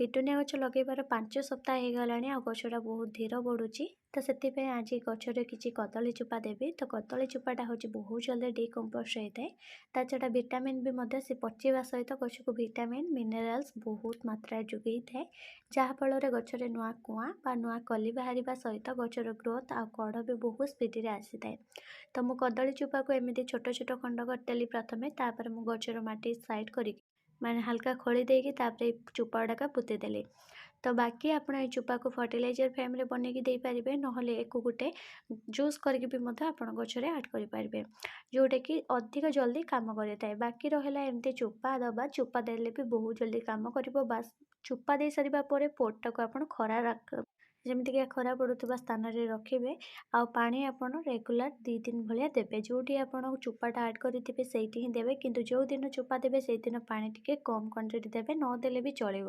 Petunia ଗଛ ଲଗେଇବାର 5 ସପ୍ତାହ ହେଇଗଲାଣି ଆଉ ଗଛଟା ବହୁତ ଧୀର ବଢ଼ୁଛି। ତ ସେଥିପାଇଁ ଆଜି ଗଛରେ କିଛି କଦଳୀ ଚୋପା ଦେବି। ତ କଦଳୀ ଚୋପାଟା ହେଉଛି ବହୁତ ଜଲ୍ଦି ଡିକମ୍ପୋଷ୍ଟ ହେଇଥାଏ। ତା ଛଡ଼ା ଭିଟାମିନ୍ ବି ମଧ୍ୟ ସେ ପଚିବା ସହିତ ଗଛକୁ ଭିଟାମିନ୍ ମିନେରାଲ୍ସ ବହୁତ ମାତ୍ରାରେ ଯୋଗାଇଥାଏ, ଯାହାଫଳରେ ଗଛରେ ନୂଆ କୁଆଁ ବା ନୂଆ କଲି ବାହାରିବା ସହିତ ଗଛର ଗ୍ରୋଥ୍ ଆଉ କଢ଼ ବି ବହୁତ ସ୍ପିଡ଼ିରେ ଆସିଥାଏ। ତ ମୁଁ କଦଳୀ ଚୋପାକୁ ଏମିତି ଛୋଟ ଛୋଟ ଖଣ୍ଡ କରିଦେଲି ପ୍ରଥମେ, ତାପରେ ମୁଁ ଗଛର ମାଟି ସାଇଡ଼୍ କରିକି ମାନେ ହାଲକା ଖୋଳି ଦେଇକି ତାପରେ ଚୋପା ଗୁଡ଼ାକ ପୋତିଦେଲି। ତ ବାକି ଆପଣ ଏଇ ଚୋପାକୁ ଫର୍ଟିଲାଇଜର ଫ୍ରେମ୍ରେ ବନେଇକି ଦେଇପାରିବେ, ନହେଲେ ଏକୁ ଗୋଟେ ଜୁସ୍ କରିକି ବି ମଧ୍ୟ ଆପଣ ଗଛରେ ଆଡ଼୍ କରିପାରିବେ, ଯେଉଁଟାକି ଅଧିକ ଜଲ୍ଦି କାମ କରିଥାଏ। ବାକି ରହିଲା ଏମିତି ଚୋପା ଦେବା, ଚୋପା ଦେଲେ ବି ବହୁତ ଜଲ୍ଦି କାମ କରିବ। ବାସ୍ ଚୋପା ଦେଇ ସାରିବା ପରେ ପଟଟାକୁ ଆପଣ ଯେମିତିକି ଖରା ପଡ଼ୁଥିବା ସ୍ଥାନରେ ରଖିବେ, ଆଉ ପାଣି ଆପଣ ରେଗୁଲାର 2 ଦିନ ଭଳିଆ ଦେବେ। ଯେଉଁଠି ଆପଣ ଚୋପାଟା ଆଡ଼୍ କରିଥିବେ ସେଇଠି ହିଁ ଦେବେ, କିନ୍ତୁ ଯେଉଁ ଦିନ ଚୋପା ଦେବେ ସେଇଦିନ ପାଣି ଟିକେ କମ୍ କ୍ୱାଣ୍ଟିଟି ଦେବେ, ନ ଦେଲେ ବି ଚଳିବ।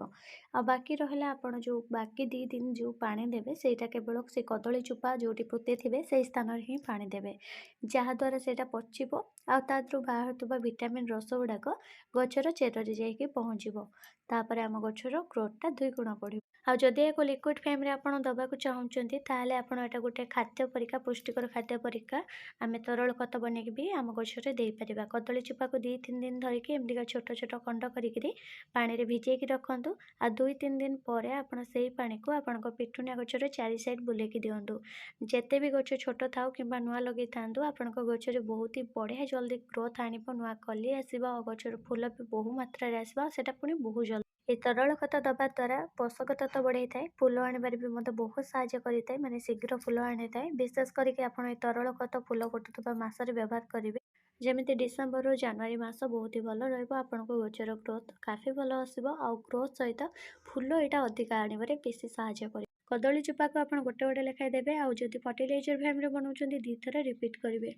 ଆଉ ବାକି ରହିଲା ଆପଣ ଯେଉଁ ବାକି 2 ଦିନ ଯେଉଁ ପାଣି ଦେବେ ସେଇଟା କେବଳ ସେ କଦଳୀ ଚୋପା ଯେଉଁଠି ପୋତିଥିବେ ସେଇ ସ୍ଥାନରେ ହିଁ ପାଣି ଦେବେ, ଯାହାଦ୍ୱାରା ସେଇଟା ପଚିବ ଆଉ ତା ଦେହରୁ ବାହାରୁଥିବା ଭିଟାମିନ୍ ରସ ଗୁଡ଼ାକ ଗଛର ଚେରରେ ଯାଇକି ପହଞ୍ଚିବ। ତାପରେ ଆମ ଗଛର ଗ୍ରୋଥଟା 2 ଗୁଣ ବଢ଼ିବ। ଆଉ ଯଦି ଏହାକୁ ଲିକ୍ୱିଡ଼ ଫର୍ମରେ ଆପଣ ଦେବାକୁ ଚାହୁଁଛନ୍ତି ତାହେଲେ ଆପଣ ଏଇଟା ଗୋଟେ ଖାଦ୍ୟ ପରୀକ୍ଷା, ପୁଷ୍ଟିକର ଖାଦ୍ୟ ପରୀକ୍ଷା ଆମେ ତରଳ ଖତ ବନେଇକି ବି ଆମ ଗଛରେ ଦେଇପାରିବା। କଦଳୀ ଚୋପାକୁ 2-3 ଦିନ ଧରିକି ଏମିତିକା ଛୋଟ ଛୋଟ ଖଣ୍ଡ କରିକିରି ପାଣିରେ ଭିଜେଇକି ରଖନ୍ତୁ, ଆଉ 2-3 ଦିନ ପରେ ଆପଣ ସେଇ ପାଣିକୁ ଆପଣଙ୍କ ପିଟୁନିଆ ଗଛର 4 ସାଇଡ଼୍ ବୁଲେଇକି ଦିଅନ୍ତୁ। ଯେତେ ବି ଗଛ ଛୋଟ ଥାଉ କିମ୍ବା ନୂଆ ଲଗେଇଥାନ୍ତୁ, ଆପଣଙ୍କ ଗଛରେ ବହୁତ ହି ବଢ଼ିଆ ଜଲ୍ଦି ଗ୍ରୋଥ୍ ଆଣିବ, ନୂଆ କଲି ଆସିବ ଆଉ ଗଛର ଫୁଲ ବି ବହୁ ମାତ୍ରାରେ ଆସିବ, ଆଉ ସେଇଟା ପୁଣି ବହୁତ ଜଲ୍ଦି। এই ତରଳ ଖତ ଦେବା ଦ୍ୱାରା ପୋଷକ ତତ୍ତ୍ୱ ବଢ଼େଇଥାଏ, ଫୁଲ ଆଣିବାରେ ବି ମଧ୍ୟ ବହୁତ ସାହାଯ୍ୟ କରିଥାଏ, ମାନେ ଶୀଘ୍ର ଫୁଲ ଆଣିଥାଏ। ବିଶେଷ କରିକି ଆପଣ এই ତରଳ ଖତ ଫୁଲ ଫୁଟୁଥିବା ମାସରେ ବ୍ୟବହାର କରିବେ, ଯେମିତି ଡିସେମ୍ବରରୁ ଜାନୁଆରୀ ମାସ ବହୁତ ହି ଭଲ ରହିବ। ଆପଣଙ୍କ ଗଛର ଗ୍ରୋଥ୍ କାଫି ଭଲ ଆସିବ, ଆଉ ଗ୍ରୋଥ୍ ସହିତ ଫୁଲ ଏଇଟା ଅଧିକା ଆଣିବାରେ ବେଶୀ ସାହାଯ୍ୟ କରିବ। କଦଳୀ ଚୋପାକୁ ଆପଣ ଗୋଟେ ଗୋଟେ ଲେଖାଏଁ ଦେବେ, ଆଉ ଯଦି ଫର୍ଟିଲାଇଜର ଫ୍ରେମ୍ରେ ବନାଉଛନ୍ତି 2 ଥର ରିପିଟ୍ କରିବେ।